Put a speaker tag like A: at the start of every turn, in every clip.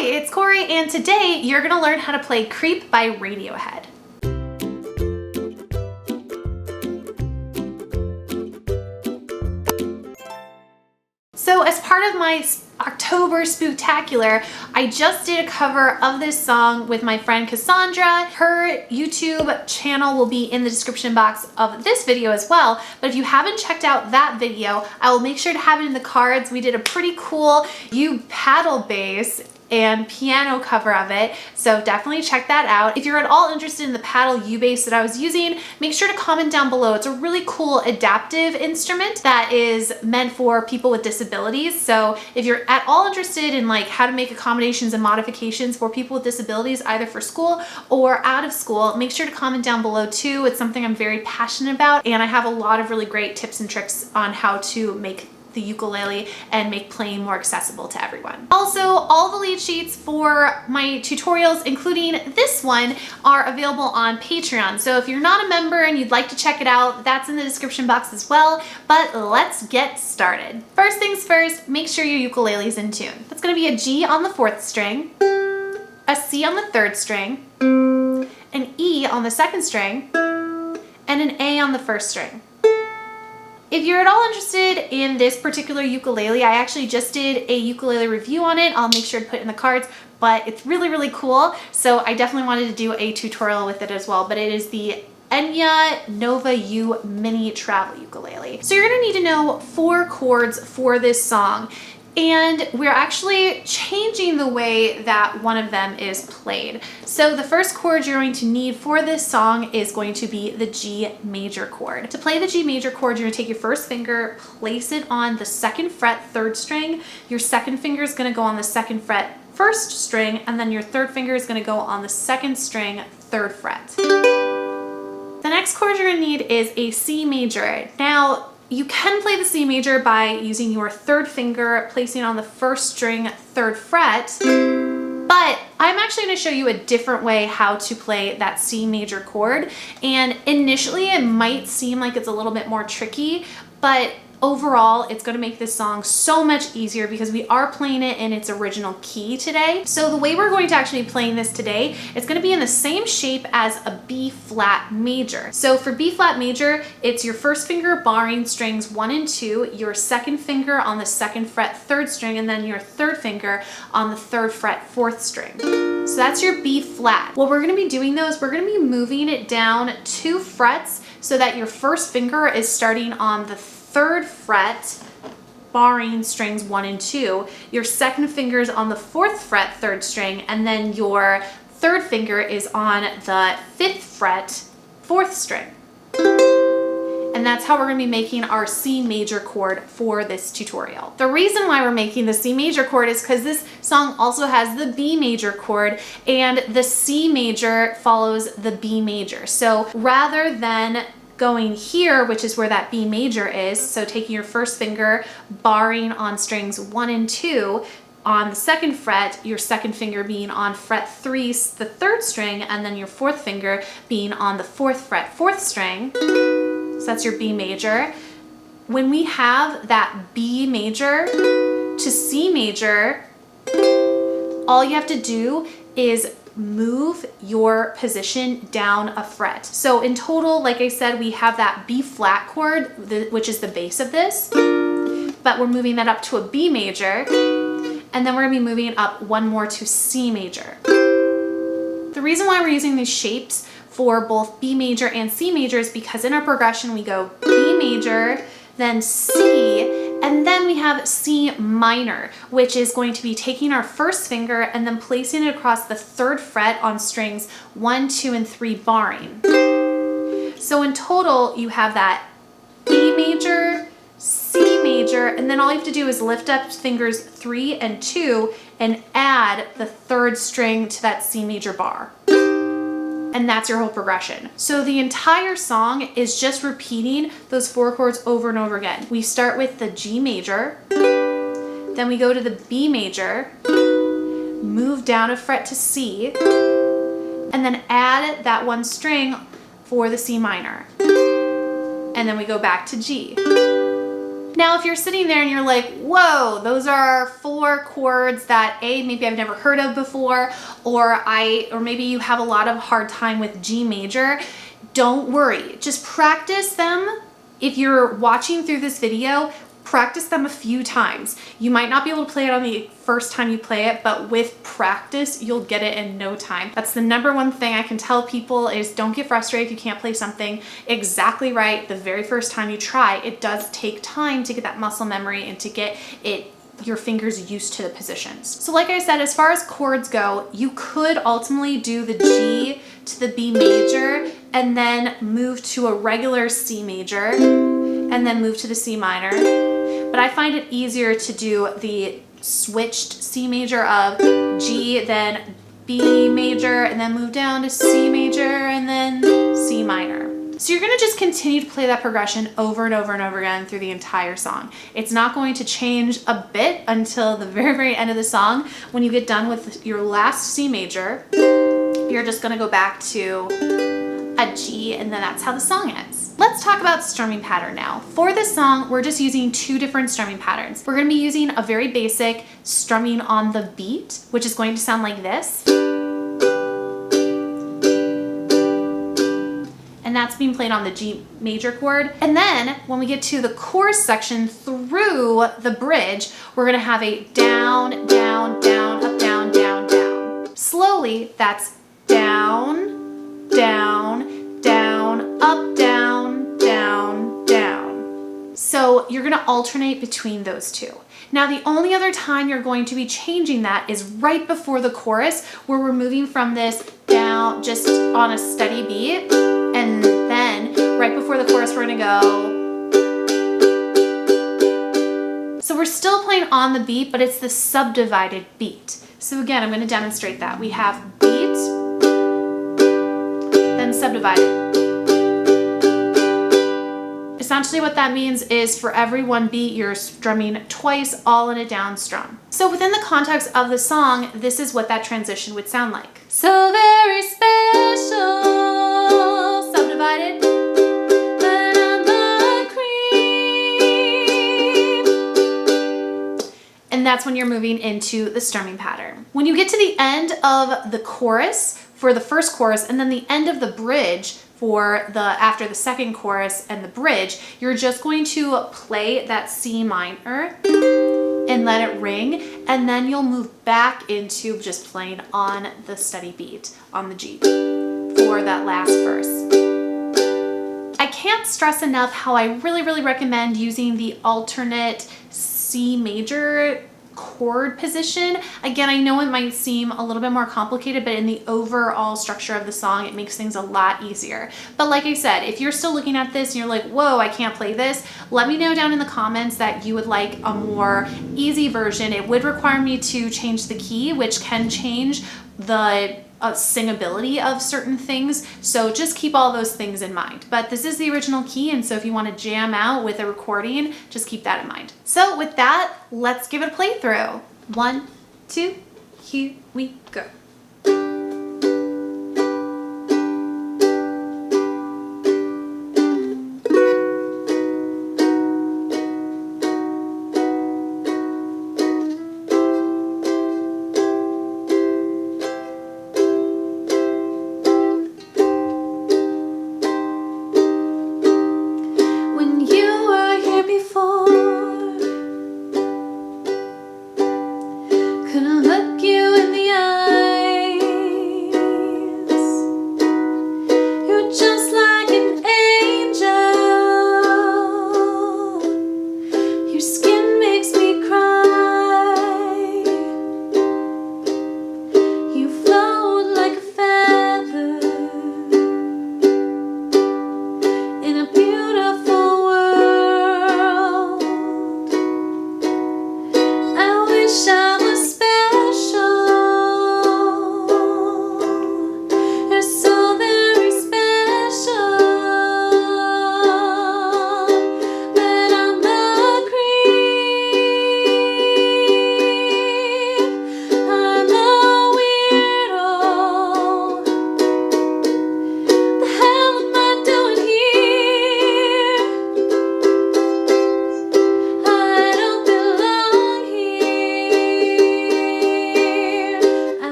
A: Hi, it's Cory, and today you're gonna learn how to play Creep by Radiohead. So as part of my October Spooktacular, I just did a cover of this song with my friend Cassandra. Her YouTube channel will be in the description box of this video as well, but if you haven't checked out that video, I will make sure to have it in the cards. We did a pretty cool paddle bass and piano cover of it, so definitely check that out. If you're at all interested in the paddle bass that I was using, make sure to comment down below. It's a really cool adaptive instrument that is meant for people with disabilities. So if you're at all interested in like how to make accommodations and modifications for people with disabilities, either for school or out of school, make sure to comment down below too. It's something I'm very passionate about, and I have a lot of really great tips and tricks on how to make the ukulele and make playing more accessible to everyone. Also, all the lead sheets for my tutorials, including this one, are available on Patreon. So if you're not a member and you'd like to check it out, that's in the description box as well. But let's get started. First things first, make sure your ukulele's in tune. That's gonna be a G on the 4th string, a C on the 3rd string, an E on the 2nd string, and an A on the 1st string. If you're at all interested in this particular ukulele, I actually just did a ukulele review on it. I'll make sure to put it in the cards, but it's really, really cool. So I definitely wanted to do a tutorial with it as well, but it is the Enya Nova U Mini Travel Ukulele. So you're gonna need to know 4 chords for this song. And we're actually changing the way that one of them is played. So the first chord you're going to need for this song is going to be the G major chord. To play the G major chord, you're gonna take your first finger, place it on the 2nd fret, 3rd string. Your 2nd finger is gonna go on the 2nd fret, 1st string, and then your 3rd finger is gonna go on the 2nd string, 3rd fret. The next chord you're gonna need is a C major. Now, you can play the C major by using your 3rd finger, placing it on the 1st string, 3rd fret, but I'm actually going to show you a different way how to play that C major chord. And initially it might seem like it's a little bit more tricky, but overall, it's going to make this song so much easier because we are playing it in its original key today. So the way we're going to actually be playing this today, it's going to be in the same shape as a B flat major. So for B flat major, it's your 1st finger barring strings 1 and 2, your 2nd finger on the 2nd fret 3rd string, and then your 3rd finger on the 3rd fret 4th string. So that's your B flat. What we're going to be doing though is we're going to be moving it down 2 frets so that your 1st finger is starting on the 3rd fret, barring strings 1 and 2. Your 2nd finger is on the 4th fret, 3rd string, and then your 3rd finger is on the 5th fret, 4th string. And that's how we're going to be making our C major chord for this tutorial. The reason why we're making the C major chord is because this song also has the B major chord, and the C major follows the B major. So rather than going here, which is where that B major is, so taking your 1st finger, barring on strings 1 and 2, on the 2nd fret, your 2nd finger being on fret 3, the 3rd string, and then your 4th finger being on the 4th fret, 4th string. So that's your B major. When we have that B major to C major, all you have to do is move your position down a fret. So in total, like I said, we have that B flat chord, which is the base of this, but we're moving that up to a B major, and then we're gonna be moving it up 1 more to C major. The reason why we're using these shapes for both B major and C major is because in our progression we go B major, then C, and then we have C minor, which is going to be taking our 1st finger and then placing it across the 3rd fret on strings 1, 2, and 3 barring. So in total, you have that B major, C major, and then all you have to do is lift up fingers 3 and 2 and add the 3rd string to that C major bar. And that's your whole progression. So the entire song is just repeating those 4 chords over and over again. We start with the G major, then we go to the B major, move down a fret to C, and then add that 1 string for the C minor. And then we go back to G. Now, if you're sitting there and you're like, whoa, those are 4 chords that maybe I've never heard of before, or maybe you have a lot of hard time with G major, don't worry. Just practice them. If you're watching through this video, practice them a few times. You might not be able to play it on the first time you play it, but with practice, you'll get it in no time. That's the #1 thing I can tell people is don't get frustrated if you can't play something exactly right the very first time you try. It does take time to get that muscle memory and to get your fingers used to the positions. So like I said, as far as chords go, you could ultimately do the G to the B major and then move to a regular C major and then move to the C minor. But I find it easier to do the switched C major of G, then B major, and then move down to C major, and then C minor. So you're gonna just continue to play that progression over and over and over again through the entire song. It's not going to change a bit until the very, very end of the song. When you get done with your last C major, you're just gonna go back to a G, and then that's how the song ends. Let's talk about strumming pattern now. For this song, we're just using 2 different strumming patterns. We're gonna be using a very basic strumming on the beat, which is going to sound like this. And that's being played on the G major chord. And then when we get to the chorus section through the bridge, we're gonna have a down, down, down, up, down, down, down. Slowly, that's down, down, down, up, down, down, down. So you're gonna alternate between those 2. Now, the only other time you're going to be changing that is right before the chorus, where we're moving from this down just on a steady beat, and then right before the chorus, we're gonna go. So we're still playing on the beat, but it's the subdivided beat. So again, I'm gonna demonstrate that. We have beat, then subdivided. Essentially what that means is for every 1 beat, you're strumming twice, all in a down strum. So within the context of the song, this is what that transition would sound like. So very special, subdivided, banana cream. And that's when you're moving into the strumming pattern. When you get to the end of the chorus, for the first chorus, and then the end of the bridge, after the second chorus and the bridge, you're just going to play that C minor and let it ring, and then you'll move back into just playing on the steady beat on the G for that last verse. I can't stress enough how I really, really recommend using the alternate C major chord position. Again, I know it might seem a little bit more complicated, but in the overall structure of the song, it makes things a lot easier. But like I said, if you're still looking at this and you're like, whoa, I can't play this, let me know down in the comments that you would like a more easy version. It would require me to change the key, which can change the singability of certain things. So just keep all those things in mind. But this is the original key, and so if you want to jam out with a recording, just keep that in mind. So with that, let's give it a playthrough. 1, 2, here we go. Couldn't look you in the eye.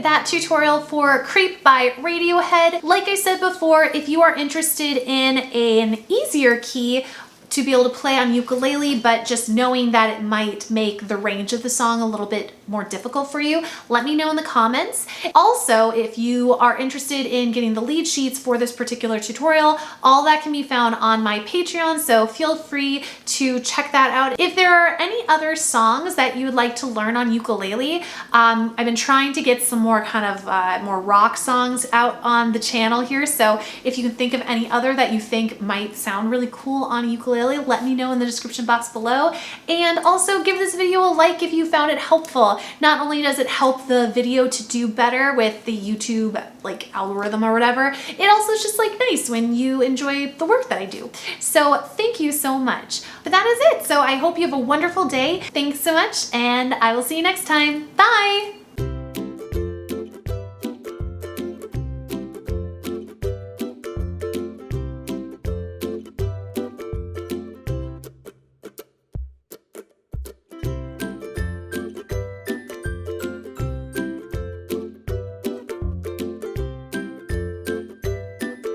A: that tutorial for Creep by Radiohead. Like I said before, if you are interested in an easier key to be able to play on ukulele, but just knowing that it might make the range of the song a little bit more difficult for you, let me know in the comments. Also, if you are interested in getting the lead sheets for this particular tutorial, all that can be found on my Patreon, so feel free to check that out. If there are any other songs that you would like to learn on ukulele, I've been trying to get some more kind of more rock songs out on the channel here, so if you can think of any other that you think might sound really cool on ukulele, let me know in the description box below. And also give this video a like if you found it helpful. Not only does it help the video to do better with the YouTube like algorithm or whatever, it also is just like nice when you enjoy the work that I do. So thank you so much. But that is it. So I hope you have a wonderful day. Thanks so much, and I will see you next time. Bye!